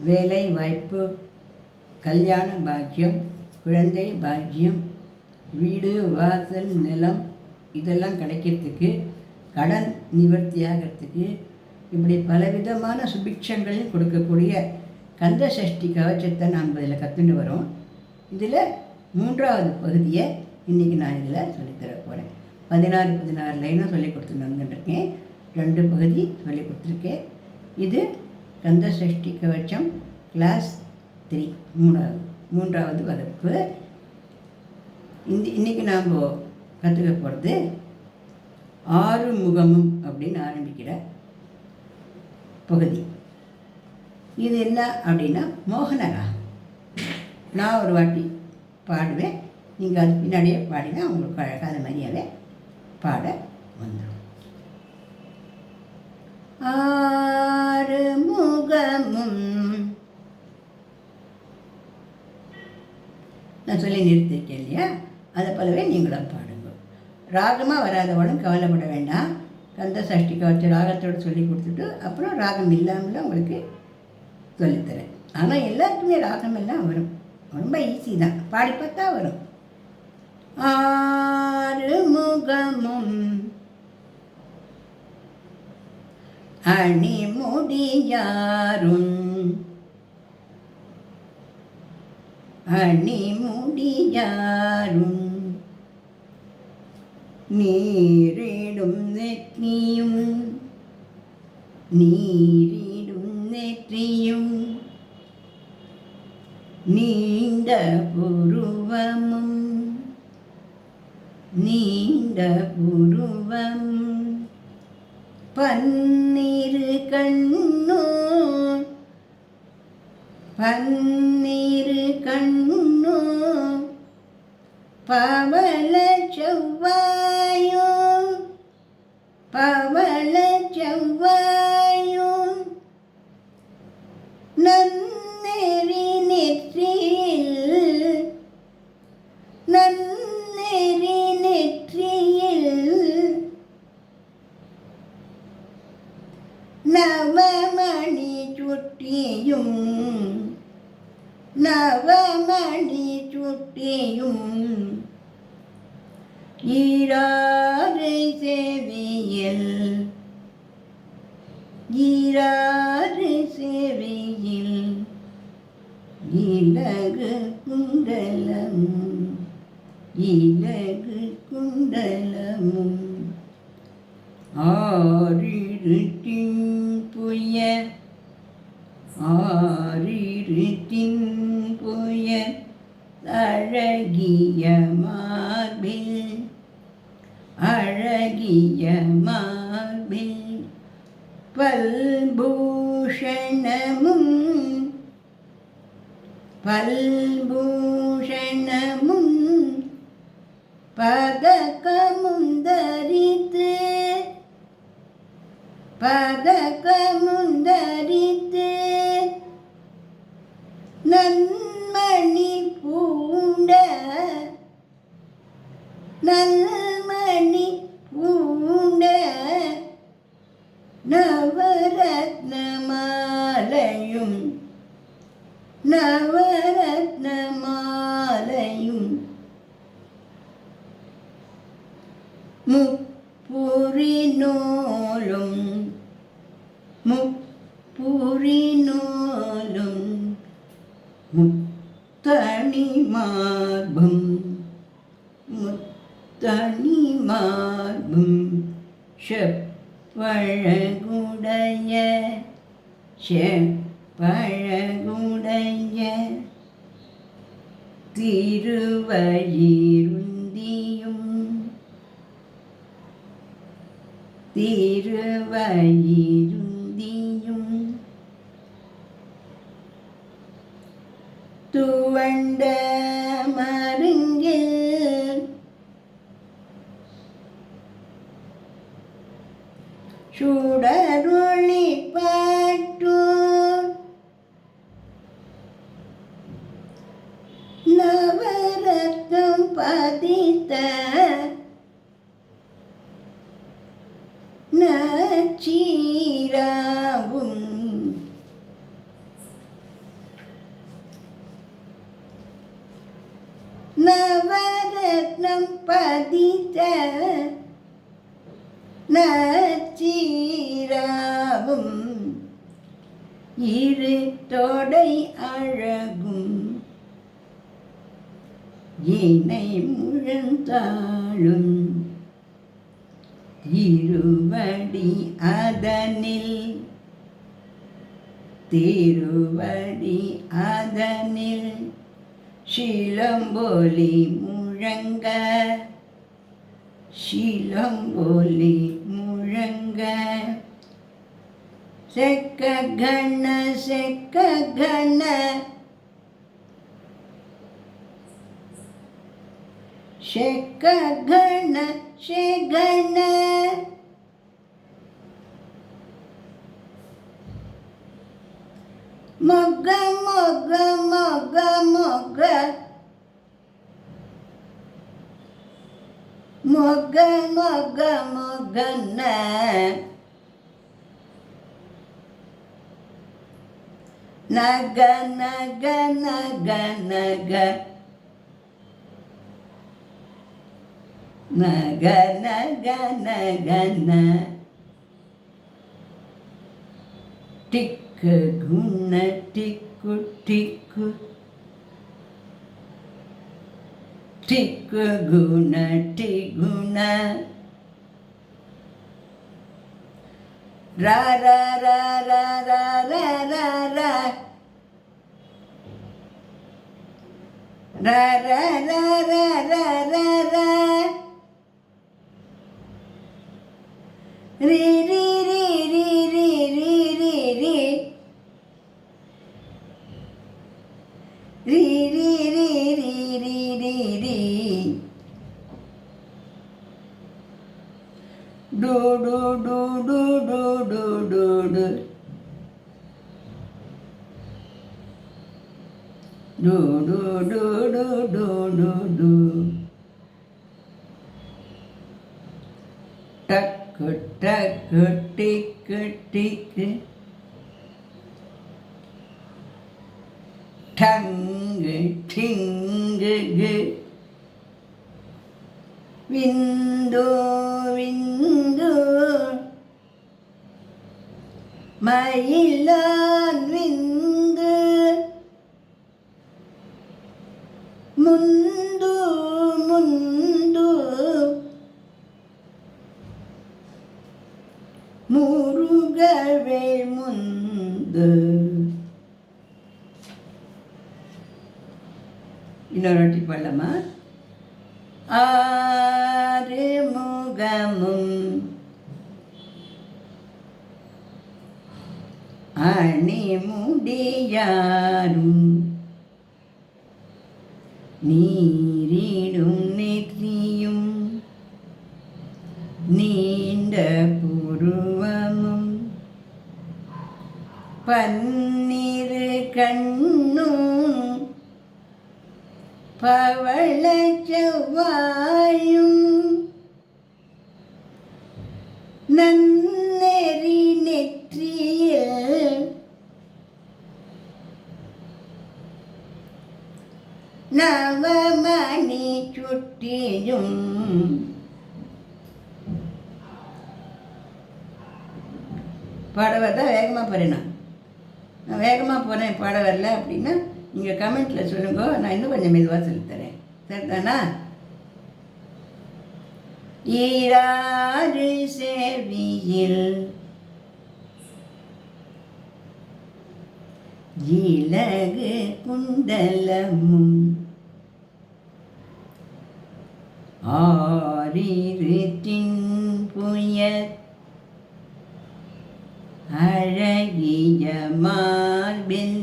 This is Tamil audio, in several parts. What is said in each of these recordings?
வேலை வாய்ப்பு, கல்யாண பாக்கியம், குழந்தை பாக்கியம், வீடு வாசல் நிலம் இதெல்லாம் கிடைக்கிறதுக்கு, கடன் நிவர்த்தி ஆகிறதுக்கு, இப்படி பலவிதமான சுபிக்ஷங்களையும் கொடுக்கக்கூடிய கந்த சஷ்டி கவச்சத்தை நாம் இதில் கற்றுன்னு வரோம். இதில் 3வது பகுதியை இன்றைக்கி நான் இதில் சொல்லித்தர போகிறேன். 16 லைனும் சொல்லி கொடுத்துட்டு வந்துட்டுருக்கேன். 2 பகுதி சொல்லி கொடுத்துருக்கேன். இது கந்த சஷ்டி கவச்சம் கிளாஸ் 3 3வது வகுப்பு. இன்றைக்கி நாம் கற்றுக்க போகிறது 6 முகமும் அப்படின்னு ஆரம்பிக்கிற பகுதி. இது என்ன அப்படின்னா மோகனராகம். நான் ஒரு வாட்டி பாடுவேன், நீங்கள் அது பின்னாடியே பாடினா உங்களுக்கு அழகாத மாதிரியாவே பாட வந்துடும். 6 முகமும் நான் சொல்லி நிறுத்திருக்கேன் இல்லையா, அதை போலவே நீங்களும் பாடுங்க. ராகமாக வராதவளும் கவலைப்பட வேண்டாம். கந்த சஷ்டி கவச்ச ராகத்தோடு சொல்லி கொடுத்துட்டு அப்புறம் ராகம் இல்லாமல் உங்களுக்கு சொல்லித்தரேன். ஆனால் எல்லாருக்குமே ராகம் எல்லாம் வரும், ரொம்ப ஈஸி தான், பாடி பார்த்தா வரும். 6 முகமும் அணிமுடியாரும் அணிமுடியாரும் நீரிடும் நெற்றியும் நீரிடும் நெற்றியும் நீண்ட புருவமும் நீண்ட புருவம் பன்னிரு கண்ணோர் பன்னிரு கண்ணோர் பவள செவ்வாயோ பவள செவ்வாயோ நன்னெறி நெற்றியில் நன்னெறி நெற்றியில் நவமணி சுட்டியும் நவமணி சுட்டியும் ஈராறு செவியில் ஈராறு செவியில் இலகு குண்டலமும் இலகு குண்டலமும் ஆறிருட்டின் புய ஆறிருட்டின் புய அழகிய மார்பில் அழகிய மார்பில் பல்பூஷணமும் பல்பூஷணமும் பதக்கமும் தரித்து பதக்கமும் தரித்து நன்மணி பூண்ட நல்மணி பூண்ட நவரத்ன மாலையும் நவரத்ன மாலையும் முப்புரி நூலும் முப்புரி நூலும் முத்தணி மார்பும் முத்தணி மார்பும் செப்பழகுடைய செப்பழகுடைய திருவயிறுந்தியும் திருவயிறுந்தியும் துவண்ட மருங்கில் சுடரொளி பாட்டோர் நவரத்தம் பதித்த நச்சீராவும் ரத்னம் பதித்த நச்சீராவும் இரு தொடை அழகும் இணை முழந்தாளும் திருவடி அதனில் திருவடி அதனில் சிலம்பொலி முழங்க சிலம்பொலி முழங்க செக்க கண செக்க கண செக்க கண செகண மொக மொக மொக மொக மொக மொக மொகன நக நக நக நக நக நக நக ந டிக்கு குண டிக்கு டிக்கு டிக்கு குண டிகுண ரா ரா ரா ரா ரா ரா ரா ரா ரா ரா ரா ரா ரா ரா ரா ரீ ரீ ரீ ரீ ரீ ரீ ரீ ரீ ரீ ரீ ரீ ரீ ரீ ரீ ரீ டு டு டு டு டு டு டு டு டு டு டு டு டு டு டு டக்கு டக்கு டிக்கு டிக்கு டங்கு டிங்கு விந்து விந்து மயிலான் விந்து முந்து முந்து முருகவேல் முந்து இன்னொரு வாட்டி பாடலாமா ஆறு முகமும் அணி முடியாரும் நீரிடும் நெற்றியும் நீண்ட புருவமும் பன்னிரு கண்ணும் பவள செவ்வாயும் நன்னெறி நெற்றியில் நவமணி சுட்டியும் பாட வரதா வேகமாக போகிறேன். நான் வேகமாக போகிறேன் பாட வரல அப்படின்னா நீங்கள் கமெண்ட்டில் சொல்லுங்க, நான் இன்னும் கொஞ்சம் மெதுவாக சொல்லித்தரேன். சரிதானா? ஈராறு செவியில் இலகு குண்டலமும் ஆரிரு தின்புயர் அழகிய மார்பில்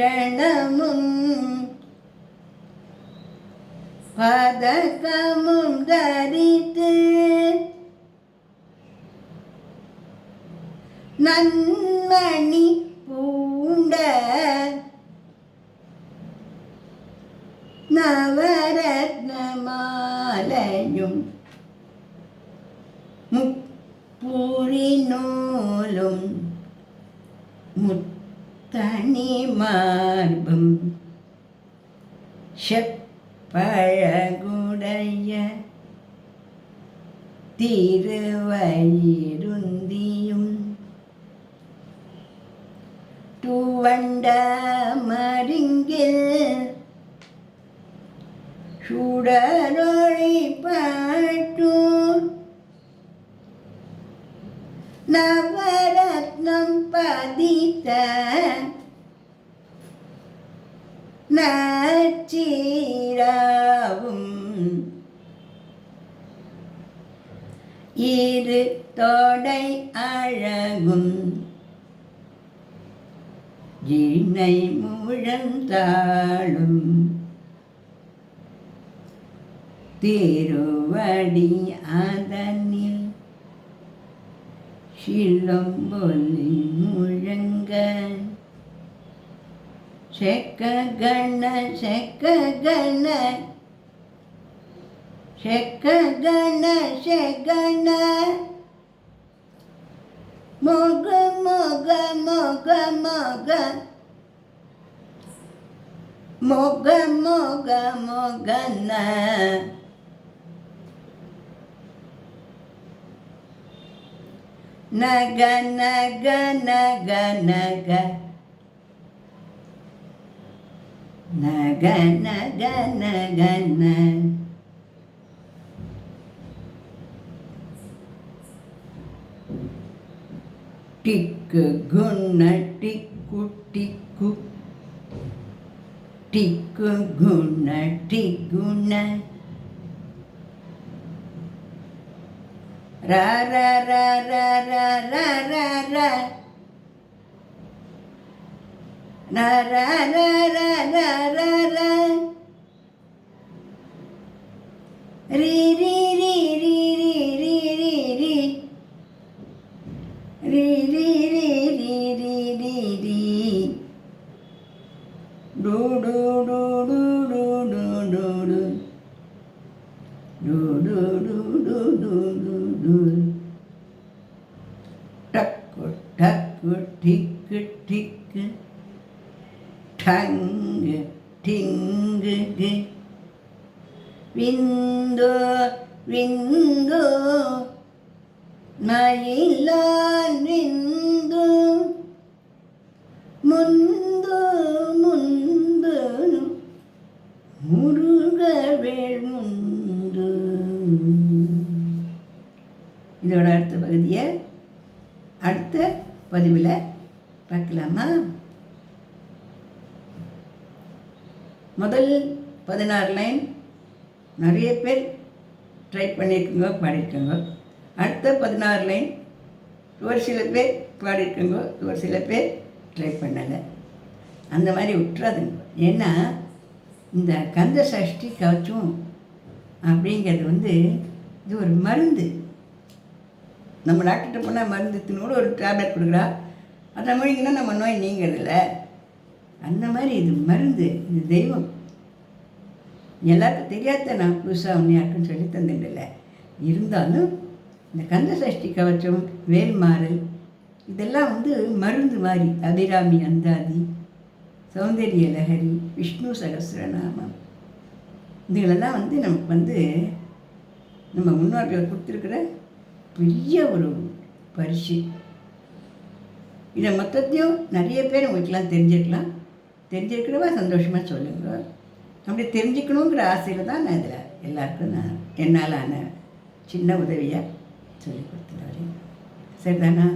பல்பூஷணமும் பதக்கமும் தரித்து நன்மணி பூண்ட நவரத்ன மாலையும் முப்பூரி நூலும் முத்தணி மார்பும் செப்பழகுடைய திருவயிருந்தியும் துவண்ட மருங்கில் சுடரொளி பாட்டூர் நவரத்னம் பதித்த நச்சீராவும் இரு தொடை அழகும் இணை முழந்தாளும் திருவடி அதனில் சிலம்பொலி முழங்க செக்ககண செக்ககண செக்ககண செகண மொக மொக மொக மொக மொக மொக மொகன நக நக நக நக நக நக நக ந டிக்கு குண டிக்கு டிக்கு டிக்கு குண டிக்குண ர ர ர ர ர ர ர ர ர ர ர ர ர ர ர ரி ரி ரி ரி ரி ரி ரி ரி ரி ரி ரி ரி ரி ரி ரி டு டு டு டு டு டு டு டு டு டு டு டு டு டு டக்கு டக்கு டிக்கு டிக்கு டங்கு டிங்கு விந்து விந்து மயிலான் விந்து முந்து முந்து முருகவேள் முந்து. இதோட அடுத்த பகுதியை அடுத்த பதிவில் பார்க்கலாமா? முதல் 16 லைன் நிறைய பேர் ட்ரை பண்ணியிருக்குங்க, பாடியிருக்கோங்க. அடுத்த 16 லைன் ஒரு சில பேர் பாடியிருக்கோங்க, ஒரு சில பேர் ட்ரை பண்ணலை. அந்த மாதிரி விட்டுறாதுங்க. ஏன்னா இந்த கந்த சஷ்டி கவச்சம் அப்படிங்கிறது இது ஒரு மருந்து. நம்ம டாக்டர்கிட்ட போனால் மருந்து கூட ஒரு டேப்லெட் கொடுக்குறா, அதை மொழிங்கன்னா நம்ம நோய் நீங்கிறதில்ல. அந்த மாதிரி இது மருந்து, இது தெய்வம். எல்லாருக்கும் தெரியாத நான் புதுசாக ஒன்று யாருக்குன்னு சொல்லி தந்துடல. இருந்தாலும் இந்த கந்த சஷ்டி கவச்சம், வேல்மாறல் இதெல்லாம் மருந்து மாதிரி. அபிராமி அந்தாதி, சௌந்தரிய லஹரி, விஷ்ணு சகஸ்ரநாமம் இதுகளெல்லாம் நமக்கு நம்ம முன்னோர்கள் கொடுத்துருக்கிற பெரிய ஒரு பரிசு. இதை மொத்தத்தையும் நிறைய பேர் உங்களுக்கெல்லாம் தெரிஞ்சிருக்கிறவா சந்தோஷமாக சொல்லுங்க. அப்படி தெரிஞ்சுக்கணுங்கிற ஆசையில் தான் நான் இதில் எல்லாருக்கும் என்னால் சின்ன உதவியாக சொல்லி கொடுத்துட்டு வரேன். சரிதானா?